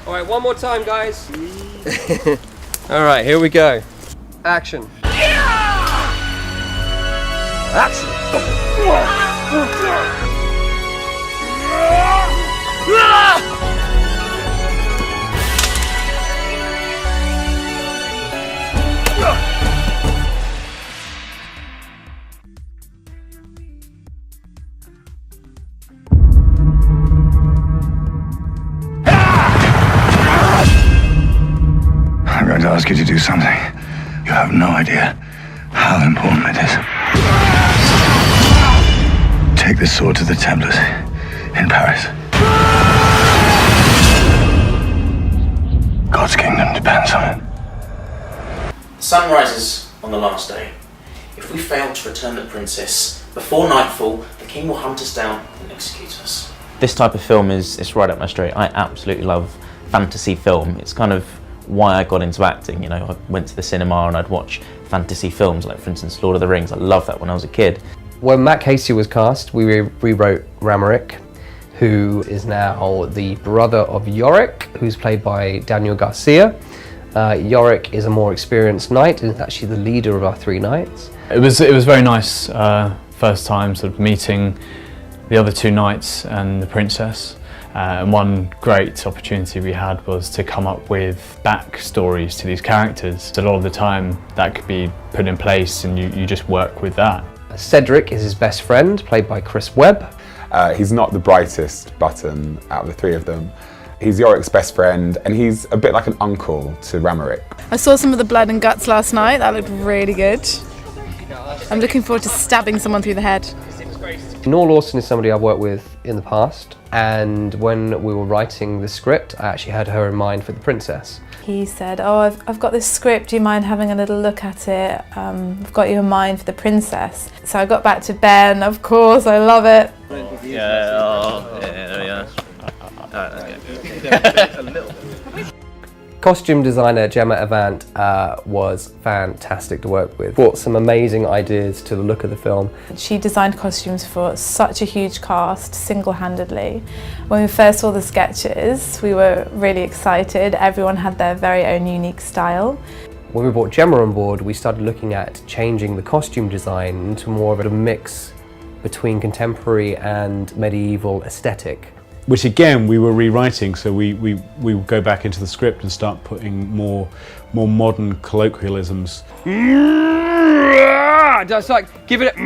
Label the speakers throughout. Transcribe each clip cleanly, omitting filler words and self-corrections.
Speaker 1: All right, one more time, guys. All right, here we go. Action. Action.
Speaker 2: I'm going to ask you to do something. You have no idea how important it is. Take this sword to the Templars in Paris. God's kingdom depends on it.
Speaker 3: The sun rises on the last day. If we fail to return the princess before nightfall, the king will hunt us down and execute us. This type of film it's right up my street. I absolutely love fantasy film. It's kind of why I got into acting. You know, I went to the cinema and I'd watch fantasy films, like for instance Lord of the Rings. I loved that when I was a kid.
Speaker 1: When Matt Casey was cast, we rewrote Ramaric, who is now the brother of Yorick, who's played by Daniel Garcia. Yorick is a more experienced knight and is actually the leader of our 3 knights.
Speaker 4: It was very nice, first time sort of meeting the other 2 knights and the princess. And one great opportunity we had was to come up with backstories to these characters. A lot of the time that could be put in place and you just work with that.
Speaker 1: Cedric is his best friend, played by Chris Webb.
Speaker 5: He's not the brightest button out of the 3 of them. He's Yorick's best friend, and he's a bit like an uncle to Ramaric.
Speaker 6: I saw some of the blood and guts last night. That looked really good. I'm looking forward to stabbing someone through the head.
Speaker 1: Noel Lawson is somebody I've worked with in the past, and when we were writing the script, I actually had her in mind for the princess.
Speaker 7: He said, "Oh, I've got this script, do you mind having a little look at it? I've got you in mind for the princess." So I got back to Ben, of course, I love it.
Speaker 1: Costume designer Gemma Avant was fantastic to work with. Brought some amazing ideas to the look of the film.
Speaker 7: She designed costumes for such a huge cast, single-handedly. When we first saw the sketches, we were really excited. Everyone had their very own unique style.
Speaker 1: When we brought Gemma on board, we started looking at changing the costume design into more of a mix between contemporary and medieval aesthetic.
Speaker 8: Which again we were rewriting, so we would go back into the script and start putting more modern colloquialisms.
Speaker 1: Just like give it,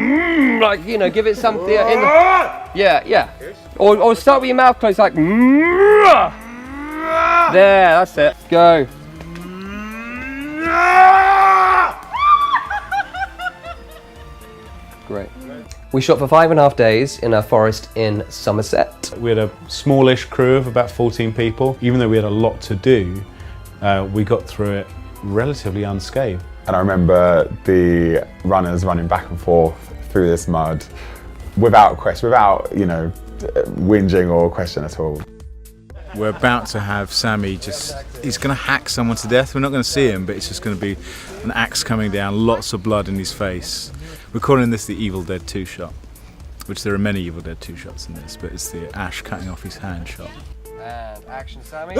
Speaker 1: like you know, give it something in the, yeah. Or start with your mouth closed, like. There, that's it. Go. Great. We shot for 5.5 days in a forest in Somerset.
Speaker 8: We had a smallish crew of about 14 people. Even though we had a lot to do, we got through it relatively unscathed.
Speaker 5: And I remember the runners running back and forth through this mud without you know, whinging or question at all.
Speaker 9: We're about to have Sammy he's going to hack someone to death. We're not going to see him, but it's just going to be an axe coming down, lots of blood in his face. We're calling this the Evil Dead 2 shot, which there are many Evil Dead 2 shots in this, but it's the Ash cutting off his hand shot.
Speaker 1: And action, Sammy.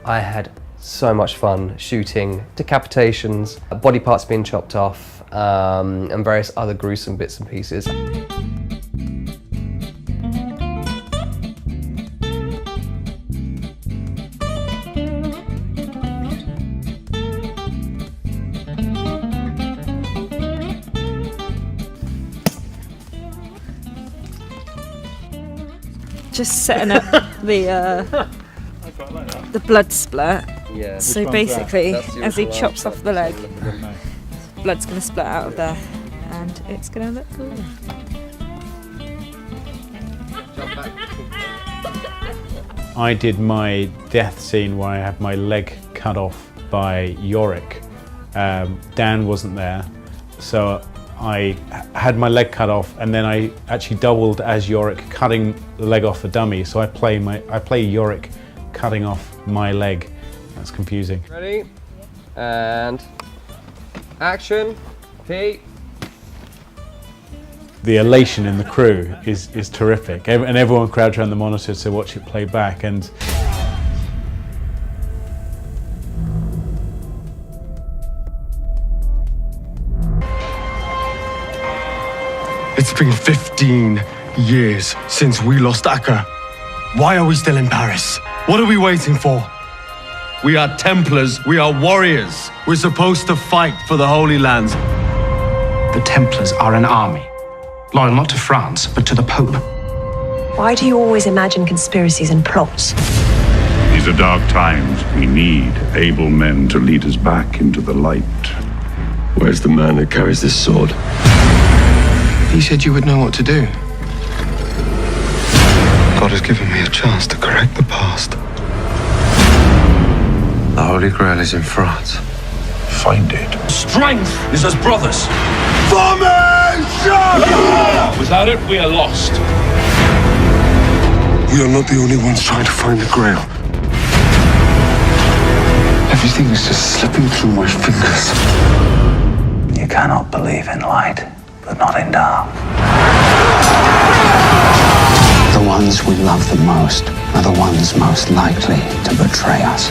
Speaker 1: I had so much fun shooting decapitations, body parts being chopped off, and various other gruesome bits and pieces.
Speaker 10: Just setting up the blood splat.
Speaker 1: Yeah.
Speaker 10: So basically, as he chops off the leg, blood's going to split out of there, and it's going to look cool.
Speaker 8: I did my death scene where I had my leg cut off by Yorick. Dan wasn't there, so I had my leg cut off, and then I actually doubled as Yorick, cutting the leg off a dummy. So I play Yorick cutting off my leg. That's confusing.
Speaker 1: Ready? And action. Pete.
Speaker 8: the elation in the crew is terrific, and everyone crowds around the monitor to watch it play back. And
Speaker 11: it's been 15 years since we lost Acre. Why are we still in Paris? What are we waiting for? We are Templars, we are warriors. We're supposed to fight for the Holy Lands.
Speaker 12: The Templars are an army, loyal not to France, but to the Pope.
Speaker 13: Why do you always imagine conspiracies and plots?
Speaker 2: These are dark times. We need able men to lead us back into the light.
Speaker 11: Where's the man that carries this sword? He said you would know what to do. God has given me a chance to correct the past. The Holy Grail is in France.
Speaker 2: Find it.
Speaker 11: Strength is as brothers.
Speaker 2: Formation!
Speaker 11: Without it, we are lost. We are not the only ones trying to find the Grail. Everything is just slipping through my fingers.
Speaker 12: You cannot believe in light, but not in dark. The ones we love the most are the ones most likely to betray us.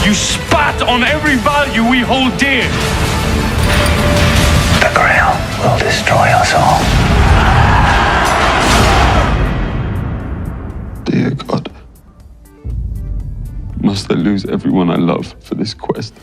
Speaker 11: You spat on every value we hold dear.
Speaker 12: The Grail will destroy us all.
Speaker 11: Dear God, must I lose everyone I love for this quest?